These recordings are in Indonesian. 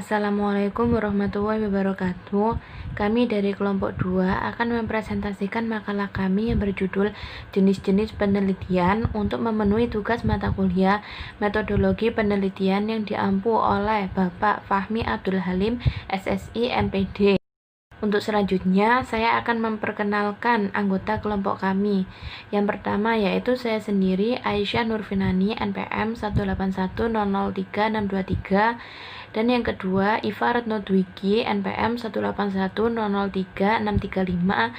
Assalamualaikum warahmatullahi wabarakatuh. Kami dari kelompok 2 akan mempresentasikan makalah kami yang berjudul Jenis-jenis penelitian untuk memenuhi tugas mata kuliah Metodologi Penelitian yang diampu oleh Bapak Fahmi Abdul Halim, SSI, MPD. Untuk selanjutnya, saya akan memperkenalkan anggota kelompok kami. Yang pertama yaitu saya sendiri, Aisyah Nurfinani, NPM 181003623, dan yang kedua, Iva Retno Dwiki, NPM 181003635,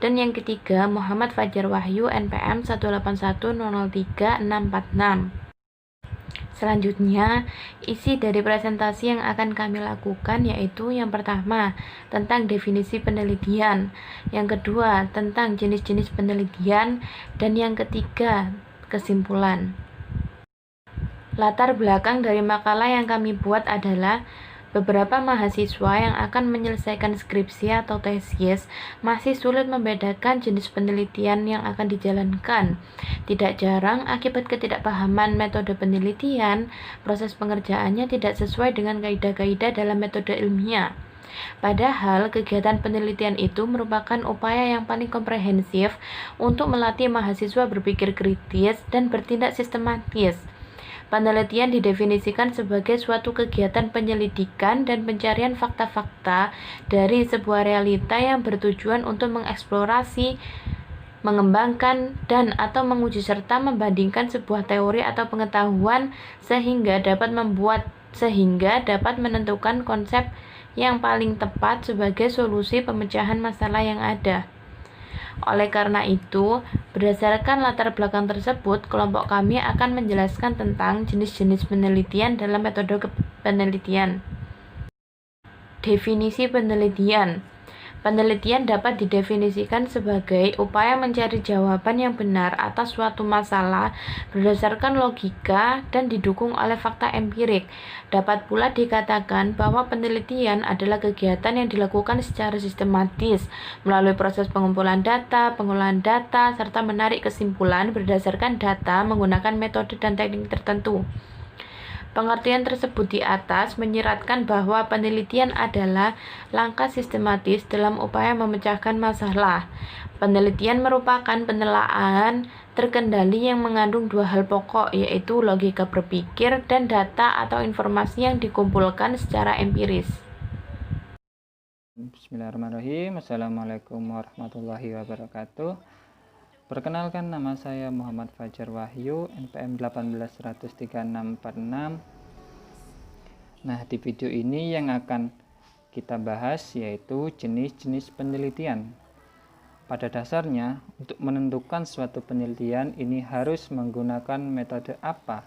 dan yang ketiga, Muhammad Fajar Wahyu, NPM 181003646. Selanjutnya, isi dari presentasi yang akan kami lakukan yaitu yang pertama, tentang definisi penelitian, yang kedua, tentang jenis-jenis penelitian, dan yang ketiga, kesimpulan. Latar belakang dari makalah yang kami buat adalah beberapa mahasiswa yang akan menyelesaikan skripsi atau tesis masih sulit membedakan jenis penelitian yang akan dijalankan. Tidak jarang, akibat ketidakpahaman metode penelitian, proses pengerjaannya tidak sesuai dengan kaidah-kaidah dalam metode ilmiah. Padahal, kegiatan penelitian itu merupakan upaya yang paling komprehensif untuk melatih mahasiswa berpikir kritis dan bertindak sistematis. Penelitian didefinisikan sebagai suatu kegiatan penyelidikan dan pencarian fakta-fakta dari sebuah realita yang bertujuan untuk mengeksplorasi, mengembangkan, dan atau menguji serta membandingkan sebuah teori atau pengetahuan sehingga dapat menentukan konsep yang paling tepat sebagai solusi pemecahan masalah yang ada. Oleh karena itu, berdasarkan latar belakang tersebut, kelompok kami akan menjelaskan tentang jenis-jenis penelitian dalam metode penelitian. Definisi penelitian. Penelitian dapat didefinisikan sebagai upaya mencari jawaban yang benar atas suatu masalah berdasarkan logika dan didukung oleh fakta empirik. Dapat pula dikatakan bahwa penelitian adalah kegiatan yang dilakukan secara sistematis melalui proses pengumpulan data, pengolahan data, serta menarik kesimpulan berdasarkan data menggunakan metode dan teknik tertentu. Pengertian tersebut di atas menyiratkan bahwa penelitian adalah langkah sistematis dalam upaya memecahkan masalah. Penelitian merupakan penelaahan terkendali yang mengandung dua hal pokok, yaitu logika berpikir dan data atau informasi yang dikumpulkan secara empiris. Bismillahirrahmanirrahim. Assalamualaikum warahmatullahi wabarakatuh. Perkenalkan, nama saya Muhammad Fajar Wahyu, NPM 181003646. Nah, di video ini yang akan kita bahas yaitu jenis-jenis penelitian. Pada dasarnya, untuk menentukan suatu penelitian ini harus menggunakan metode apa?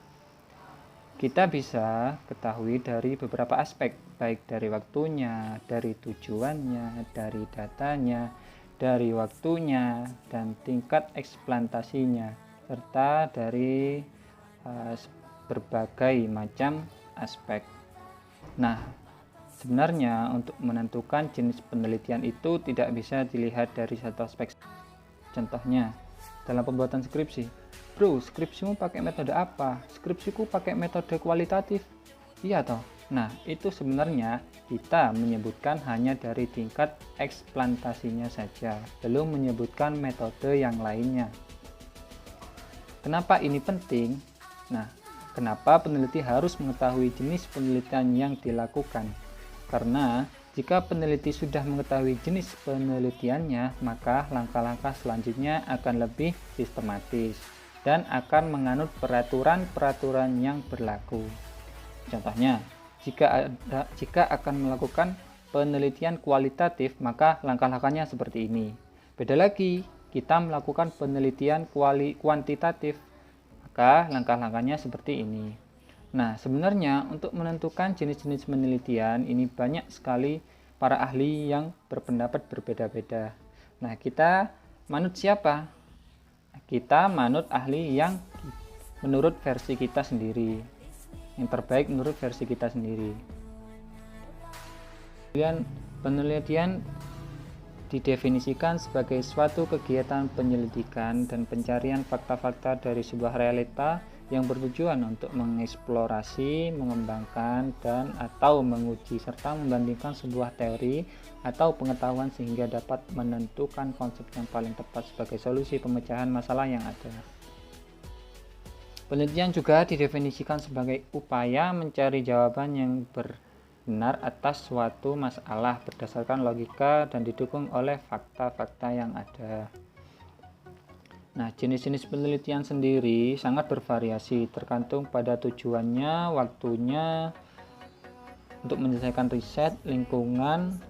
Kita bisa ketahui dari beberapa aspek, baik dari waktunya, dari tujuannya, dari datanya, dari waktunya, dan tingkat eksplantasinya, serta dari berbagai macam aspek. Nah, sebenarnya untuk menentukan jenis penelitian itu tidak bisa dilihat dari satu aspek. Contohnya, dalam pembuatan skripsi, bro, skripsimu pakai metode apa? Skripsiku pakai metode kualitatif. Iya toh? Nah, itu sebenarnya kita menyebutkan hanya dari tingkat eksplantasinya saja, belum menyebutkan metode yang lainnya. Kenapa ini penting? Nah, kenapa peneliti harus mengetahui jenis penelitian yang dilakukan? Karena jika peneliti sudah mengetahui jenis penelitiannya, maka langkah-langkah selanjutnya akan lebih sistematis dan akan menganut peraturan-peraturan yang berlaku. Contohnya, jika akan melakukan penelitian kualitatif, maka langkah-langkahnya seperti ini. Beda lagi, kita melakukan penelitian kuantitatif, maka langkah-langkahnya seperti ini. Nah, sebenarnya untuk menentukan jenis-jenis penelitian ini banyak sekali para ahli yang berpendapat berbeda-beda. Nah, kita manut siapa? Kita manut ahli yang menurut versi kita sendiri, yang terbaik menurut versi kita sendiri. Kemudian penelitian didefinisikan sebagai suatu kegiatan penyelidikan dan pencarian fakta-fakta dari sebuah realita yang bertujuan untuk mengeksplorasi, mengembangkan, dan atau menguji serta membandingkan sebuah teori atau pengetahuan sehingga dapat menentukan konsep yang paling tepat sebagai solusi pemecahan masalah yang ada. Penelitian juga didefinisikan sebagai upaya mencari jawaban yang benar atas suatu masalah berdasarkan logika dan didukung oleh fakta-fakta yang ada. Nah, jenis-jenis penelitian sendiri sangat bervariasi tergantung pada tujuannya, waktunya untuk menyelesaikan riset, lingkungan,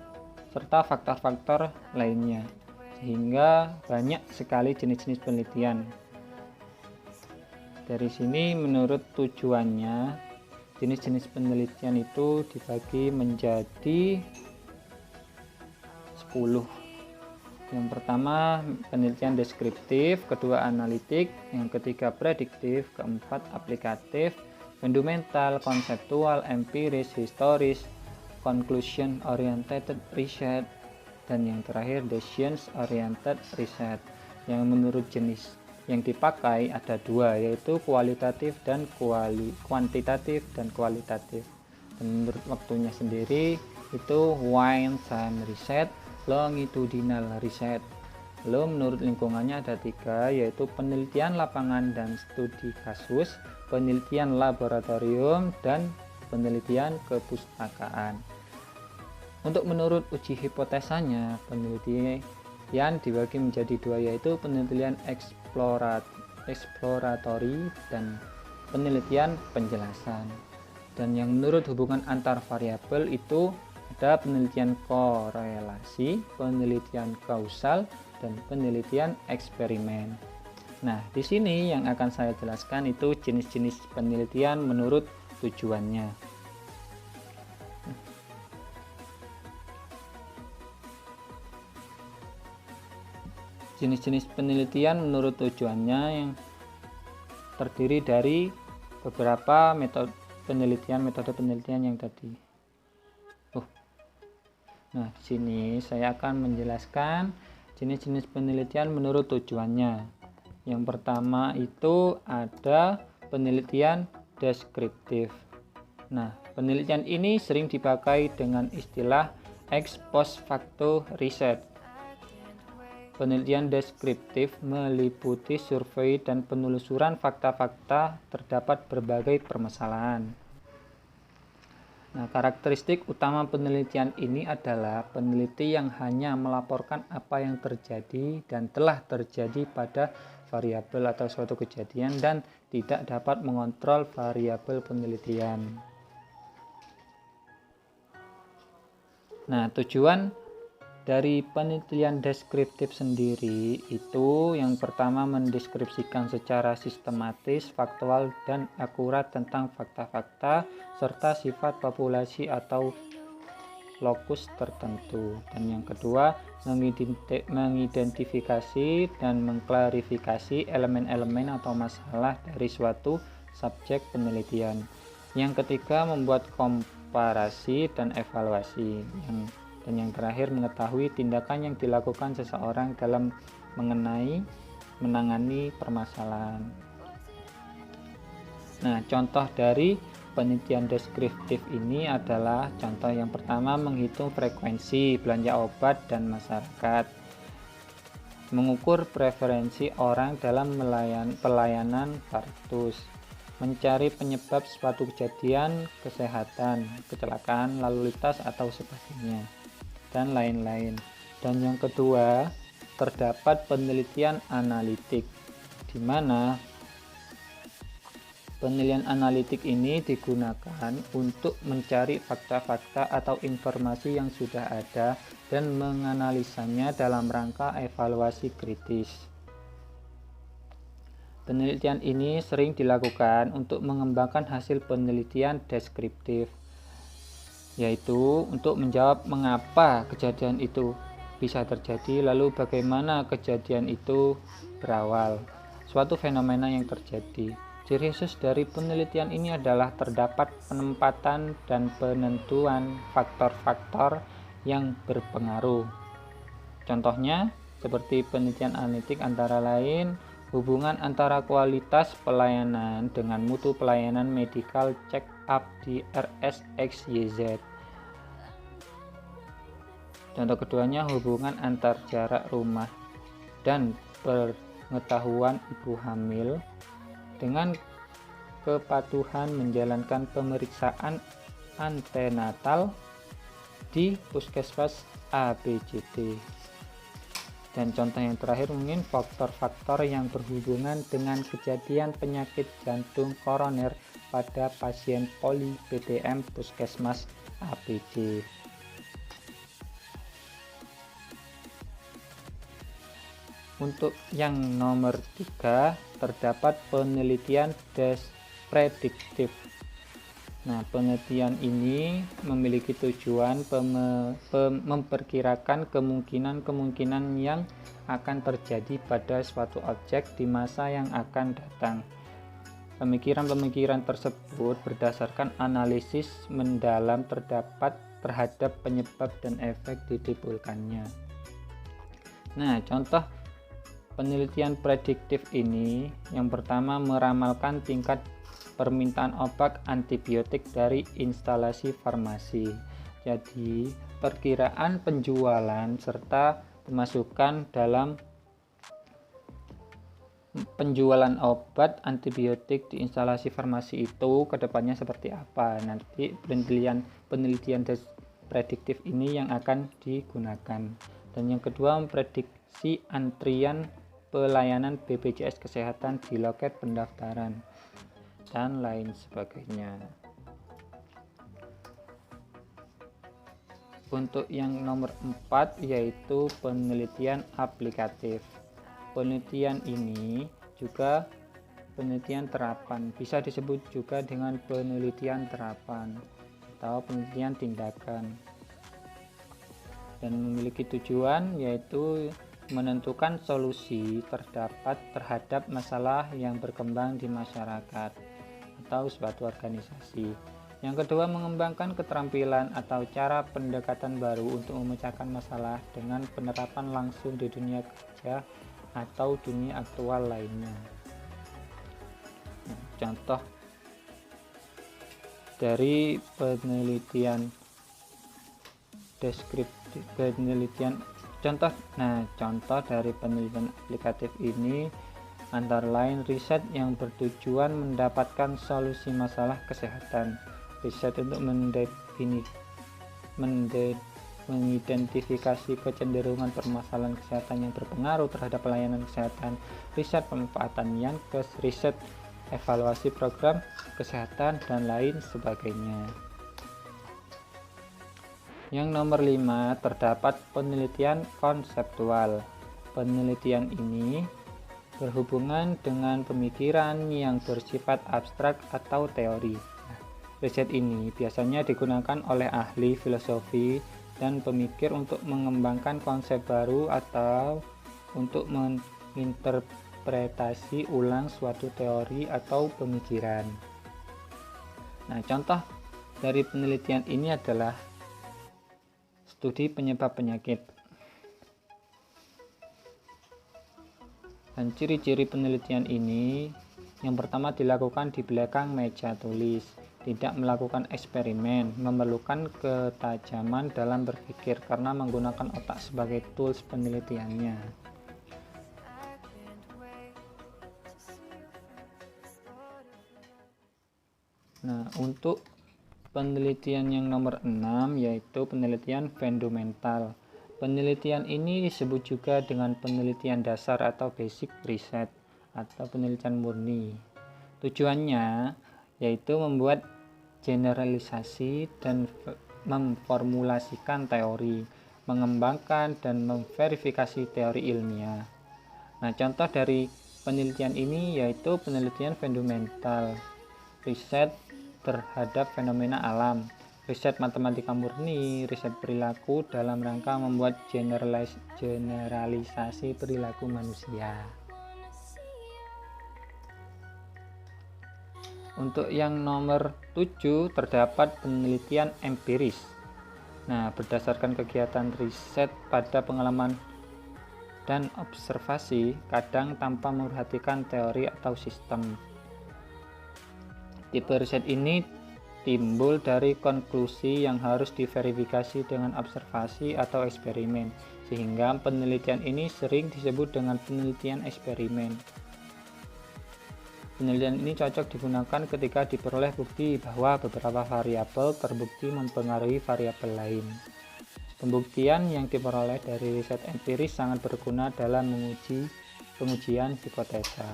serta faktor-faktor lainnya. Sehingga banyak sekali jenis-jenis penelitian. Dari sini menurut tujuannya, jenis-jenis penelitian itu dibagi menjadi 10. Yang pertama penelitian deskriptif, kedua analitik, yang ketiga prediktif, keempat aplikatif, fundamental, konseptual, empiris, historis, conclusion oriented research, dan yang terakhir decision oriented research. Yang menurut jenis yang dipakai ada dua, yaitu kualitatif dan kuantitatif dan kualitatif. Dan menurut waktunya sendiri itu wide time research, longitudinal research. Lalu menurut lingkungannya ada 3, yaitu penelitian lapangan dan studi kasus, penelitian laboratorium, dan penelitian kepustakaan. Untuk menurut uji hipotesanya, penelitian dibagi menjadi 2, yaitu penelitian eksploratori dan penelitian penjelasan. Dan yang menurut hubungan antar variabel itu ada penelitian korelasi, penelitian kausal, dan penelitian eksperimen. Nah, di sini yang akan saya jelaskan itu jenis-jenis penelitian menurut tujuannya. Jenis-jenis penelitian menurut tujuannya yang terdiri dari beberapa metode penelitian yang tadi. Nah, di sini saya akan menjelaskan jenis-jenis penelitian menurut tujuannya. Yang pertama itu ada penelitian deskriptif. Nah, penelitian ini sering dipakai dengan istilah ex post facto research. Penelitian deskriptif meliputi survei dan penelusuran fakta-fakta terdapat berbagai permasalahan. Nah, karakteristik utama penelitian ini adalah peneliti yang hanya melaporkan apa yang terjadi dan telah terjadi pada variabel atau suatu kejadian dan tidak dapat mengontrol variabel penelitian. Nah, tujuan dari penelitian deskriptif sendiri itu yang pertama mendeskripsikan secara sistematis, faktual, dan akurat tentang fakta-fakta serta sifat populasi atau lokus tertentu. Dan yang kedua mengidentifikasi dan mengklarifikasi elemen-elemen atau masalah dari suatu subjek penelitian. Yang ketiga membuat komparasi dan evaluasi. Dan yang terakhir mengetahui tindakan yang dilakukan seseorang dalam menangani permasalahan. Nah, contoh dari penelitian deskriptif ini adalah contoh yang pertama menghitung frekuensi belanja obat dan masyarakat, mengukur preferensi orang dalam pelayanan partus, mencari penyebab suatu kejadian kesehatan, kecelakaan lalu lintas atau sebagainya, dan lain-lain. Dan yang kedua, terdapat penelitian analitik, di mana penelitian analitik ini digunakan untuk mencari fakta-fakta atau informasi yang sudah ada dan menganalisanya dalam rangka evaluasi kritis. Penelitian ini sering dilakukan untuk mengembangkan hasil penelitian deskriptif, yaitu untuk menjawab mengapa kejadian itu bisa terjadi, lalu bagaimana kejadian itu berawal, suatu fenomena yang terjadi. Ciri khusus dari penelitian ini adalah terdapat penempatan dan penentuan faktor-faktor yang berpengaruh. Contohnya seperti penelitian analitik antara lain Hubungan antara kualitas pelayanan dengan mutu pelayanan medical check up di RSXYZ. Contoh keduanya, hubungan antar jarak rumah dan pengetahuan ibu hamil dengan kepatuhan menjalankan pemeriksaan antenatal di puskesmas ABCD. Dan contoh yang terakhir mungkin faktor-faktor yang berhubungan dengan kejadian penyakit jantung koroner pada pasien poli PDM puskesmas ABC. Untuk yang nomor 3 terdapat penelitian prediktif. Nah, penelitian ini memiliki tujuan memperkirakan kemungkinan-kemungkinan yang akan terjadi pada suatu objek di masa yang akan datang. Pemikiran-pemikiran tersebut berdasarkan analisis mendalam terhadap penyebab dan efek ditimbulkannya. Nah, contoh penelitian prediktif ini yang pertama meramalkan tingkat permintaan obat antibiotik dari instalasi farmasi. Jadi, perkiraan penjualan serta pemasukan dalam penjualan obat antibiotik di instalasi farmasi itu kedepannya seperti apa. Nanti penelitian prediktif ini yang akan digunakan. Dan yang kedua, memprediksi antrian pelayanan BPJS Kesehatan di loket pendaftaran dan lain sebagainya. Untuk yang nomor 4 yaitu penelitian aplikatif. Penelitian ini juga penelitian terapan, bisa disebut juga dengan penelitian terapan atau penelitian tindakan, dan memiliki tujuan yaitu menentukan solusi terhadap masalah yang berkembang di masyarakat atau suatu organisasi. Yang kedua, mengembangkan keterampilan atau cara pendekatan baru untuk memecahkan masalah dengan penerapan langsung di dunia kerja atau dunia aktual lainnya. Nah, contoh dari penelitian deskriptif, contoh dari penelitian aplikatif ini antara lain riset yang bertujuan mendapatkan solusi masalah kesehatan, riset untuk mengidentifikasi kecenderungan permasalahan kesehatan yang berpengaruh terhadap pelayanan kesehatan, riset pemanfaatan Yankes, riset evaluasi program kesehatan, dan lain sebagainya. Yang nomor 5 terdapat penelitian konseptual. Penelitian ini berhubungan dengan pemikiran yang bersifat abstrak atau teori. Riset ini biasanya digunakan oleh ahli filosofi dan pemikir untuk mengembangkan konsep baru atau untuk menginterpretasi ulang suatu teori atau pemikiran. Nah, contoh dari penelitian ini adalah studi penyebab penyakit. Dan ciri-ciri penelitian ini, yang pertama dilakukan di belakang meja tulis, tidak melakukan eksperimen, memerlukan ketajaman dalam berpikir karena menggunakan otak sebagai tools penelitiannya. Nah, untuk penelitian yang nomor 6 yaitu penelitian fundamental. Penelitian ini disebut juga dengan penelitian dasar atau basic research atau penelitian murni. Tujuannya yaitu membuat generalisasi dan memformulasikan teori, mengembangkan dan memverifikasi teori ilmiah. Nah, contoh dari penelitian ini yaitu penelitian fundamental, riset terhadap fenomena alam, riset matematika murni, riset perilaku dalam rangka membuat generalisasi perilaku manusia. Untuk yang nomor 7 terdapat penelitian empiris. Nah, berdasarkan kegiatan riset pada pengalaman dan observasi, kadang tanpa memperhatikan teori atau sistem. Tipe riset ini timbul dari konklusi yang harus diverifikasi dengan observasi atau eksperimen, sehingga penelitian ini sering disebut dengan penelitian eksperimen. Penelitian ini cocok digunakan ketika diperoleh bukti bahwa beberapa variabel terbukti mempengaruhi variabel lain. Pembuktian yang diperoleh dari riset empiris sangat berguna dalam pengujian hipotesa.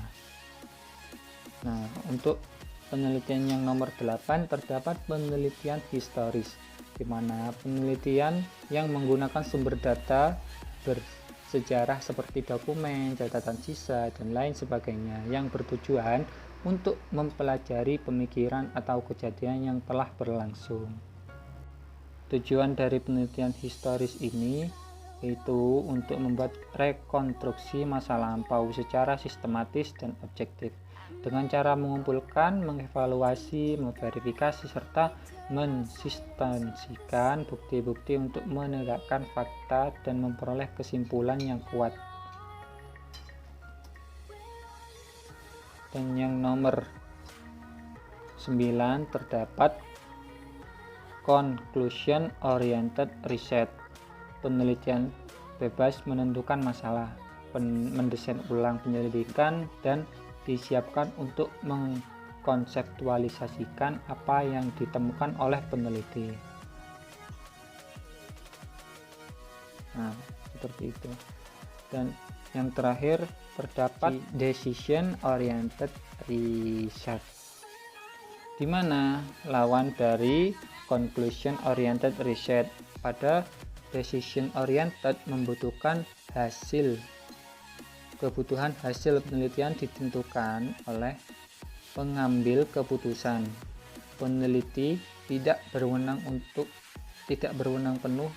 Nah, untuk penelitian yang nomor 8 terdapat penelitian historis, di mana penelitian yang menggunakan sumber data bersejarah seperti dokumen, catatan sisa, dan lain sebagainya yang bertujuan untuk mempelajari pemikiran atau kejadian yang telah berlangsung. Tujuan dari penelitian historis ini yaitu untuk membuat rekonstruksi masa lampau secara sistematis dan objektif dengan cara mengumpulkan, mengevaluasi, memverifikasi, serta mensubstansikan bukti-bukti untuk menegakkan fakta dan memperoleh kesimpulan yang kuat. Dan yang nomor 9 terdapat conclusion oriented research, penelitian bebas menentukan masalah, mendesain ulang penyelidikan, dan disiapkan untuk mengkonseptualisasikan apa yang ditemukan oleh peneliti. Nah, seperti itu. Dan yang terakhir terdapat decision oriented research, di mana lawan dari conclusion oriented research. Pada decision oriented membutuhkan kebutuhan hasil penelitian ditentukan oleh pengambil keputusan. Peneliti tidak berwenang penuh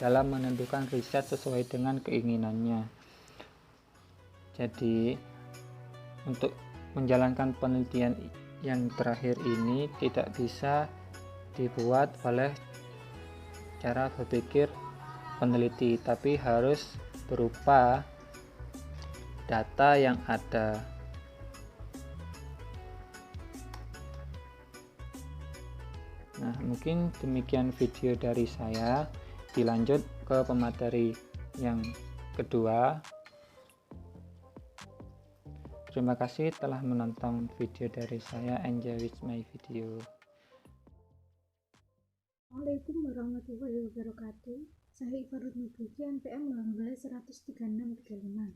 dalam menentukan riset sesuai dengan keinginannya. Jadi untuk menjalankan penelitian yang terakhir ini tidak bisa dibuat oleh cara berpikir peneliti, tapi harus berupa data yang ada. Nah, mungkin demikian video dari saya. Dilanjut ke pemateri yang kedua. Terima kasih telah menonton video dari saya. Enjoy with my video. Assalamualaikum warahmatullahi wabarakatuh. Saya Ifarud Nubuki, NPM 1913635.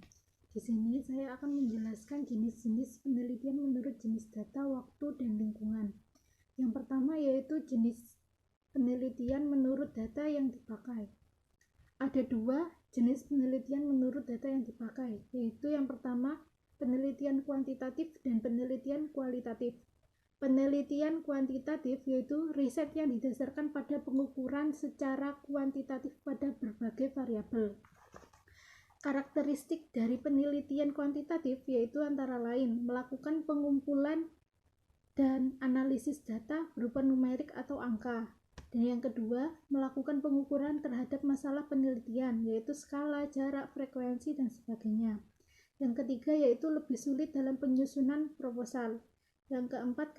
Di sini saya akan menjelaskan jenis-jenis penelitian menurut jenis data, waktu, dan lingkungan. Yang pertama yaitu jenis penelitian menurut data yang dipakai. Ada dua jenis penelitian menurut data yang dipakai, yaitu yang pertama penelitian kuantitatif dan penelitian kualitatif. Penelitian kuantitatif yaitu riset yang didasarkan pada pengukuran secara kuantitatif pada berbagai variabel. Karakteristik dari penelitian kuantitatif yaitu antara lain melakukan pengumpulan dan analisis data berupa numerik atau angka. Dan yang kedua, melakukan pengukuran terhadap masalah penelitian yaitu skala, jarak, frekuensi, dan sebagainya. Yang ketiga yaitu lebih sulit dalam penyusunan proposal. Yang keempat,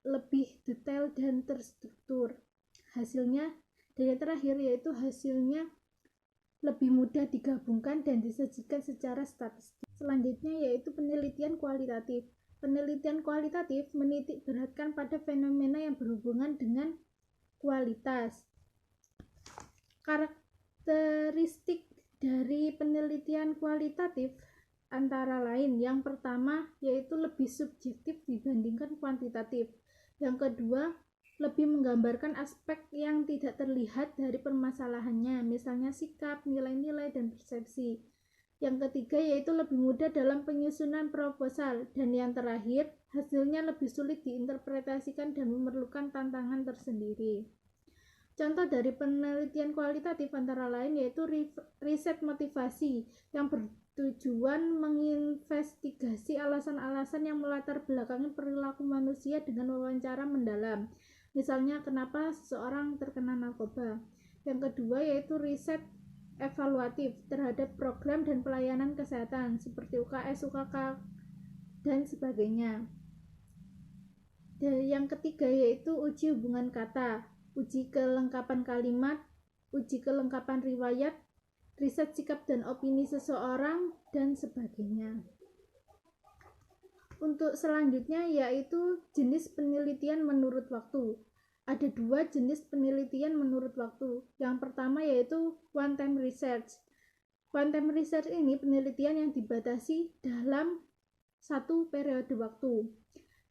lebih detail dan terstruktur hasilnya. Dan yang terakhir yaitu hasilnya lebih mudah digabungkan dan disajikan secara statistik. Selanjutnya yaitu penelitian kualitatif. Penelitian kualitatif menitik beratkan pada fenomena yang berhubungan dengan kualitas. Karakteristik dari penelitian kualitatif antara lain, yang pertama yaitu lebih subjektif dibandingkan kuantitatif. Yang kedua, lebih menggambarkan aspek yang tidak terlihat dari permasalahannya, misalnya sikap, nilai-nilai, dan persepsi. Yang ketiga yaitu lebih mudah dalam penyusunan proposal. Dan yang terakhir, hasilnya lebih sulit diinterpretasikan dan memerlukan tantangan tersendiri. Contoh dari penelitian kualitatif antara lain yaitu riset motivasi yang bertujuan menginvestigasi alasan-alasan yang melatar belakangi perilaku manusia dengan wawancara mendalam. Misalnya, kenapa seseorang terkena narkoba. Yang kedua yaitu riset evaluatif terhadap program dan pelayanan kesehatan seperti UKS, UKK, dan sebagainya. Dan yang ketiga yaitu uji hubungan kata, uji kelengkapan kalimat, uji kelengkapan riwayat, riset sikap dan opini seseorang, dan sebagainya. Untuk selanjutnya yaitu jenis penelitian menurut waktu. Ada 2 jenis penelitian menurut waktu. Yang pertama yaitu one time research. One time research ini penelitian yang dibatasi dalam satu periode waktu.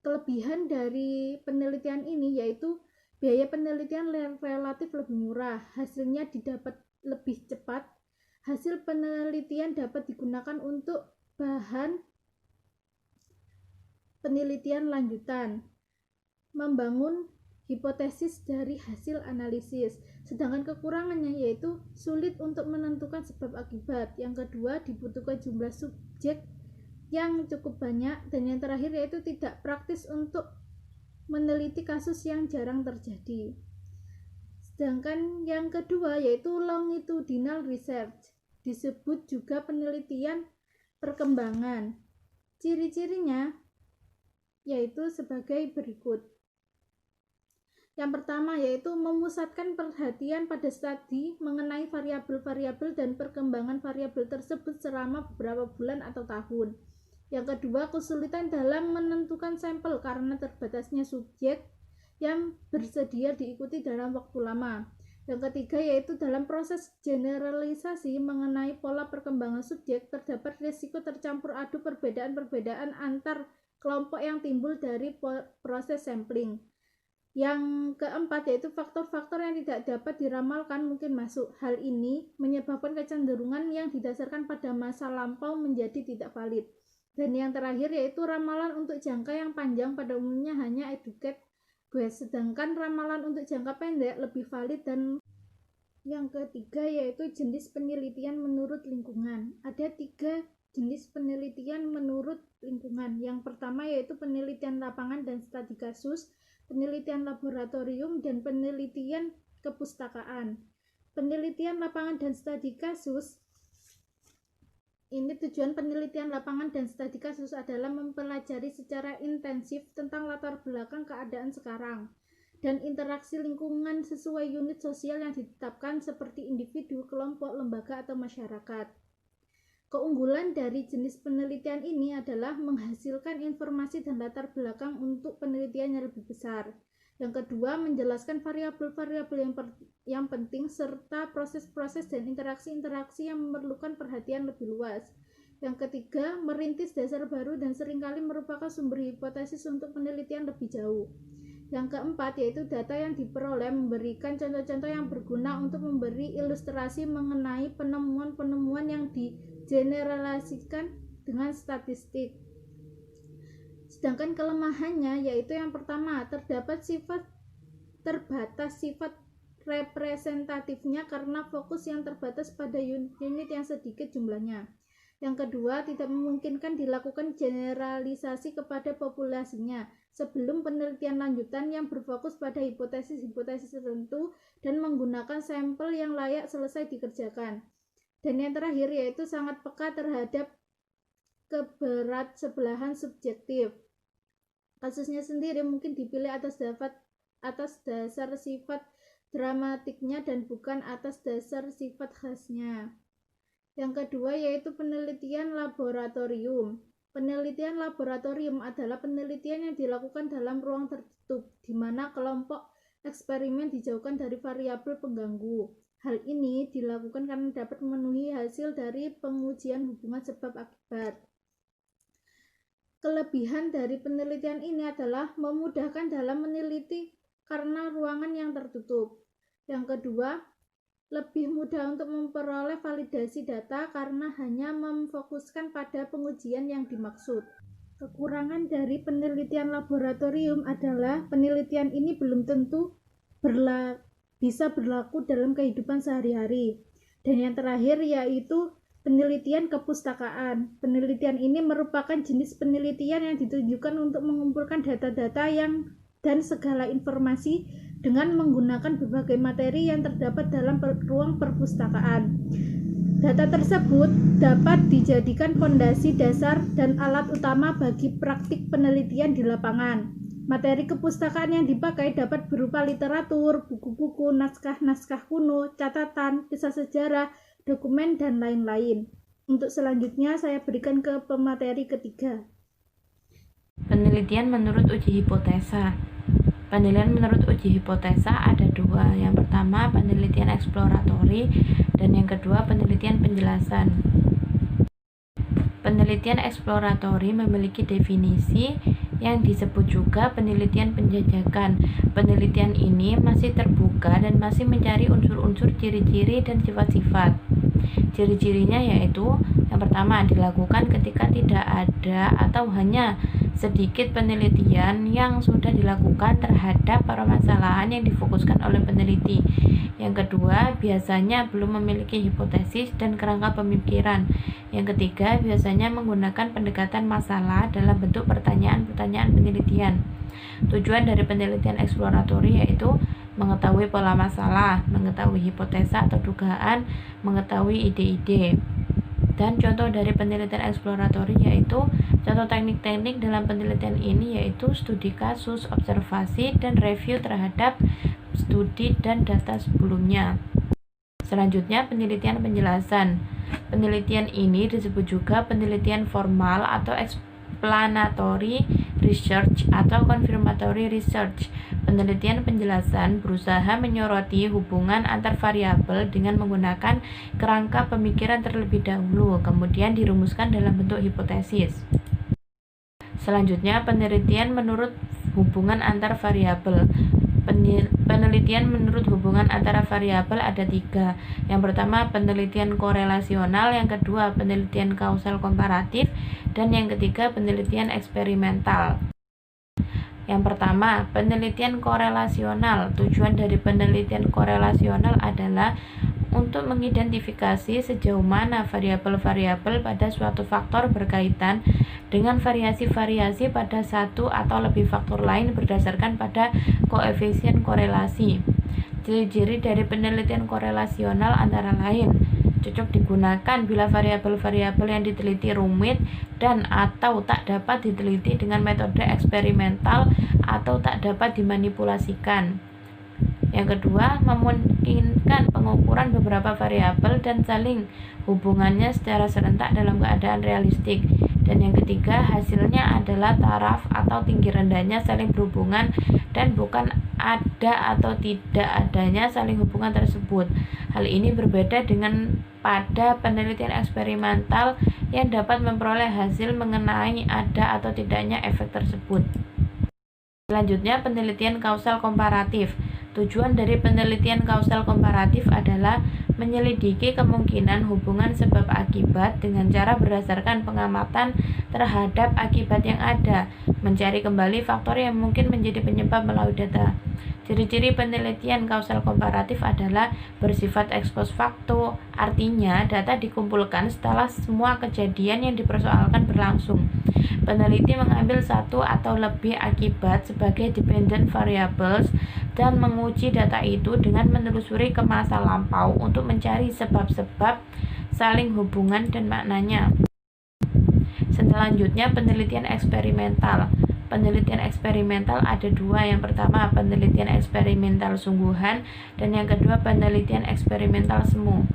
Kelebihan dari penelitian ini yaitu biaya penelitian relatif lebih murah, hasilnya didapat lebih cepat, hasil penelitian dapat digunakan untuk bahan penelitian lanjutan, membangun hipotesis dari hasil analisis. Sedangkan kekurangannya yaitu sulit untuk menentukan sebab akibat. Yang kedua, dibutuhkan jumlah subjek yang cukup banyak, dan yang terakhir yaitu tidak praktis untuk meneliti kasus yang jarang terjadi. Sedangkan yang kedua yaitu longitudinal research, disebut juga penelitian perkembangan. Ciri-cirinya yaitu sebagai berikut. Yang pertama yaitu memusatkan perhatian pada studi mengenai variabel-variabel dan perkembangan variabel tersebut selama beberapa bulan atau tahun. Yang kedua, kesulitan dalam menentukan sampel karena terbatasnya subjek yang bersedia diikuti dalam waktu lama. Yang ketiga yaitu dalam proses generalisasi mengenai pola perkembangan subjek terdapat risiko tercampur aduk perbedaan-perbedaan antar kelompok yang timbul dari proses sampling. Yang keempat yaitu faktor-faktor yang tidak dapat diramalkan mungkin masuk. Hal ini menyebabkan kecenderungan yang didasarkan pada masa lampau menjadi tidak valid. Dan yang terakhir yaitu ramalan untuk jangka yang panjang pada umumnya hanya educate guess, sedangkan ramalan untuk jangka pendek lebih valid. Dan yang ketiga yaitu jenis penelitian menurut lingkungan. Ada 3 jenis penelitian menurut lingkungan. Yang pertama yaitu penelitian lapangan dan studi kasus, penelitian laboratorium, dan penelitian kepustakaan. Penelitian lapangan dan studi kasus ini tujuan penelitian lapangan dan studi kasus adalah mempelajari secara intensif tentang latar belakang keadaan sekarang dan interaksi lingkungan sesuai unit sosial yang ditetapkan seperti individu, kelompok, lembaga, atau masyarakat. Keunggulan dari jenis penelitian ini adalah menghasilkan informasi dan latar belakang untuk penelitian yang lebih besar. Yang kedua, menjelaskan variabel-variabel yang penting serta proses-proses dan interaksi-interaksi yang memerlukan perhatian lebih luas. Yang ketiga, merintis dasar baru dan seringkali merupakan sumber hipotesis untuk penelitian lebih jauh. Yang keempat, yaitu data yang diperoleh memberikan contoh-contoh yang berguna untuk memberi ilustrasi mengenai penemuan-penemuan yang digeneralisasikan dengan statistik. Sedangkan kelemahannya yaitu yang pertama, terdapat sifat terbatas sifat representatifnya karena fokus yang terbatas pada unit yang sedikit jumlahnya. Yang kedua, tidak memungkinkan dilakukan generalisasi kepada populasinya sebelum penelitian lanjutan yang berfokus pada hipotesis-hipotesis tertentu dan menggunakan sampel yang layak selesai dikerjakan. Dan yang terakhir yaitu sangat peka terhadap keberatsebelahan subjektif. Kasusnya sendiri mungkin dipilih atas dasar sifat dramatiknya dan bukan atas dasar sifat khasnya. Yang kedua yaitu penelitian laboratorium. Penelitian laboratorium adalah penelitian yang dilakukan dalam ruang tertutup, di mana kelompok eksperimen dijauhkan dari variabel pengganggu. Hal ini dilakukan karena dapat memenuhi hasil dari pengujian hubungan sebab akibat. Kelebihan dari penelitian ini adalah memudahkan dalam meneliti karena ruangan yang tertutup. Yang kedua, lebih mudah untuk memperoleh validasi data karena hanya memfokuskan pada pengujian yang dimaksud. Kekurangan dari penelitian laboratorium adalah penelitian ini belum tentu bisa berlaku dalam kehidupan sehari-hari. Dan yang terakhir yaitu penelitian kepustakaan. Penelitian ini merupakan jenis penelitian yang ditujukan untuk mengumpulkan data-data dan segala informasi dengan menggunakan berbagai materi yang terdapat dalam ruang perpustakaan. Data tersebut dapat dijadikan fondasi dasar dan alat utama bagi praktik penelitian di lapangan. Materi kepustakaan yang dipakai dapat berupa literatur, buku-buku, naskah-naskah kuno, catatan, kisah sejarah, dokumen, dan lain-lain. Untuk selanjutnya saya berikan ke pemateri ketiga. Penelitian menurut uji hipotesa. Penelitian menurut uji hipotesa ada dua. Yang pertama penelitian eksploratori dan yang kedua penelitian penjelasan. Penelitian eksploratori memiliki definisi yang disebut juga penelitian penjajakan. Penelitian ini masih terbuka dan masih mencari unsur-unsur ciri-ciri dan sifat-sifat. Ciri-cirinya yaitu yang pertama dilakukan ketika tidak ada atau hanya sedikit penelitian yang sudah dilakukan terhadap permasalahan yang difokuskan oleh peneliti. Yang kedua, biasanya belum memiliki hipotesis dan kerangka pemikiran. Yang ketiga, biasanya menggunakan pendekatan masalah dalam bentuk pertanyaan-pertanyaan penelitian. Tujuan dari penelitian eksploratori yaitu mengetahui pola masalah, mengetahui hipotesa atau dugaan, mengetahui ide-ide. Dan contoh dari penelitian eksploratori yaitu contoh teknik-teknik dalam penelitian ini yaitu studi kasus, observasi, dan review terhadap studi dan data sebelumnya. Selanjutnya penelitian penjelasan. Penelitian ini disebut juga penelitian formal atau explanatory research atau confirmatory research. Penelitian penjelasan berusaha menyoroti hubungan antar variabel dengan menggunakan kerangka pemikiran terlebih dahulu, kemudian dirumuskan dalam bentuk hipotesis. Selanjutnya, penelitian menurut hubungan antar variabel. Penelitian menurut hubungan antara variabel ada tiga. Yang pertama penelitian korelasional, yang kedua penelitian kausal komparatif, dan yang ketiga penelitian eksperimental. Yang pertama, penelitian korelasional. Tujuan dari penelitian korelasional adalah untuk mengidentifikasi sejauh mana variabel-variabel pada suatu faktor berkaitan dengan variasi-variasi pada satu atau lebih faktor lain berdasarkan pada koefisien korelasi. Ciri-ciri dari penelitian korelasional antara lain cocok digunakan bila variabel-variabel yang diteliti rumit dan atau tak dapat diteliti dengan metode eksperimental atau tak dapat dimanipulasikan. Yang kedua, memungkinkan pengukuran beberapa variabel dan saling hubungannya secara serentak dalam keadaan realistik. Dan yang ketiga, hasilnya adalah taraf atau tinggi rendahnya saling berhubungan dan bukan ada atau tidak adanya saling hubungan tersebut. Hal ini berbeda dengan pada penelitian eksperimental yang dapat memperoleh hasil mengenai ada atau tidaknya efek tersebut. Selanjutnya, penelitian kausal komparatif. Tujuan dari penelitian kausal komparatif adalah menyelidiki kemungkinan hubungan sebab akibat dengan cara berdasarkan pengamatan terhadap akibat yang ada, mencari kembali faktor yang mungkin menjadi penyebab melalui data. Ciri-ciri penelitian kausal komparatif adalah bersifat ex post facto, artinya data dikumpulkan setelah semua kejadian yang dipersoalkan berlangsung. Peneliti mengambil satu atau lebih akibat sebagai dependent variables dan menguji data itu dengan menelusuri ke masa lampau untuk mencari sebab-sebab saling hubungan dan maknanya. Selanjutnya, penelitian eksperimental. Penelitian eksperimental ada dua. Yang pertama penelitian eksperimental sungguhan dan yang kedua penelitian eksperimental semu.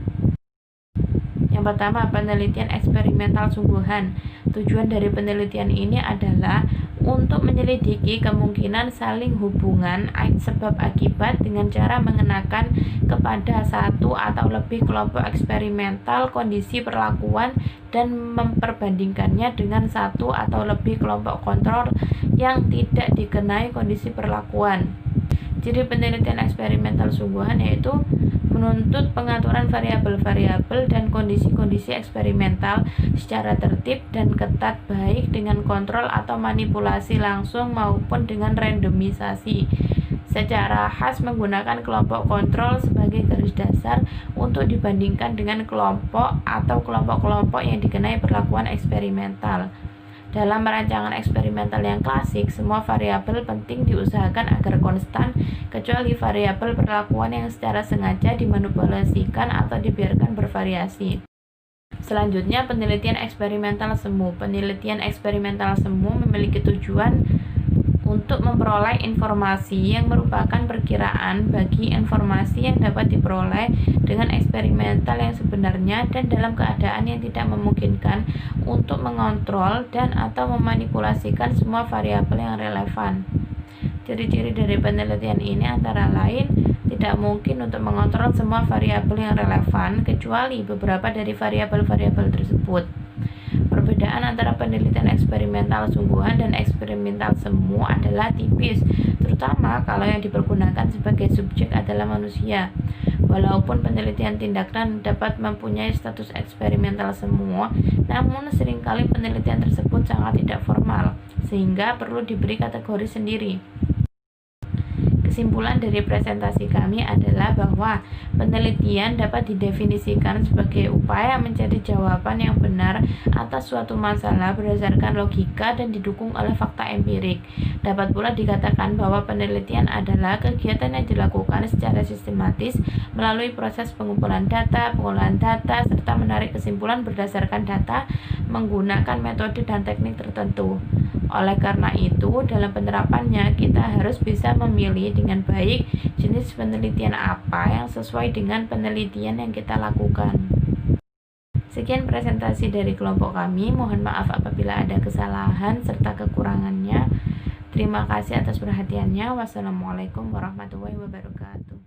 Yang pertama penelitian eksperimental sungguhan. Tujuan dari penelitian ini adalah untuk menyelidiki kemungkinan saling hubungan sebab akibat dengan cara mengenakan kepada satu atau lebih kelompok eksperimental kondisi perlakuan dan memperbandingkannya dengan satu atau lebih kelompok kontrol yang tidak dikenai kondisi perlakuan. Ciri penelitian eksperimental sungguhan yaitu menuntut pengaturan variabel-variabel dan kondisi-kondisi eksperimental secara tertib dan ketat, baik dengan kontrol atau manipulasi langsung maupun dengan randomisasi, secara khas menggunakan kelompok kontrol sebagai garis dasar untuk dibandingkan dengan kelompok atau kelompok-kelompok yang dikenai perlakuan eksperimental. Dalam perancangan eksperimental yang klasik, semua variabel penting diusahakan agar konstan, kecuali variabel perlakuan yang secara sengaja dimanipulasikan atau dibiarkan bervariasi. Selanjutnya, penelitian eksperimental semu. Penelitian eksperimental semu memiliki tujuan untuk memperoleh informasi yang merupakan perkiraan bagi informasi yang dapat diperoleh dengan eksperimental yang sebenarnya dan dalam keadaan yang tidak memungkinkan untuk mengontrol dan atau memanipulasikan semua variabel yang relevan. Ciri-ciri dari penelitian ini antara lain tidak mungkin untuk mengontrol semua variabel yang relevan kecuali beberapa dari variabel-variabel tersebut. Perbedaan antara penelitian eksperimental sungguhan dan eksperimental semu adalah tipis, terutama kalau yang dipergunakan sebagai subjek adalah manusia. Walaupun penelitian tindakan dapat mempunyai status eksperimental semu, namun seringkali penelitian tersebut sangat tidak formal, sehingga perlu diberi kategori sendiri. Kesimpulan dari presentasi kami adalah bahwa penelitian dapat didefinisikan sebagai upaya mencari jawaban yang benar atas suatu masalah berdasarkan logika dan didukung oleh fakta empirik. Dapat pula dikatakan bahwa penelitian adalah kegiatan yang dilakukan secara sistematis melalui proses pengumpulan data, pengolahan data, serta menarik kesimpulan berdasarkan data menggunakan metode dan teknik tertentu. Oleh karena itu, dalam penerapannya kita harus bisa memilih dengan baik jenis penelitian apa yang sesuai dengan penelitian yang kita lakukan. Sekian presentasi dari kelompok kami. Mohon maaf apabila ada kesalahan serta kekurangannya. Terima kasih atas perhatiannya. Wassalamualaikum warahmatullahi wabarakatuh.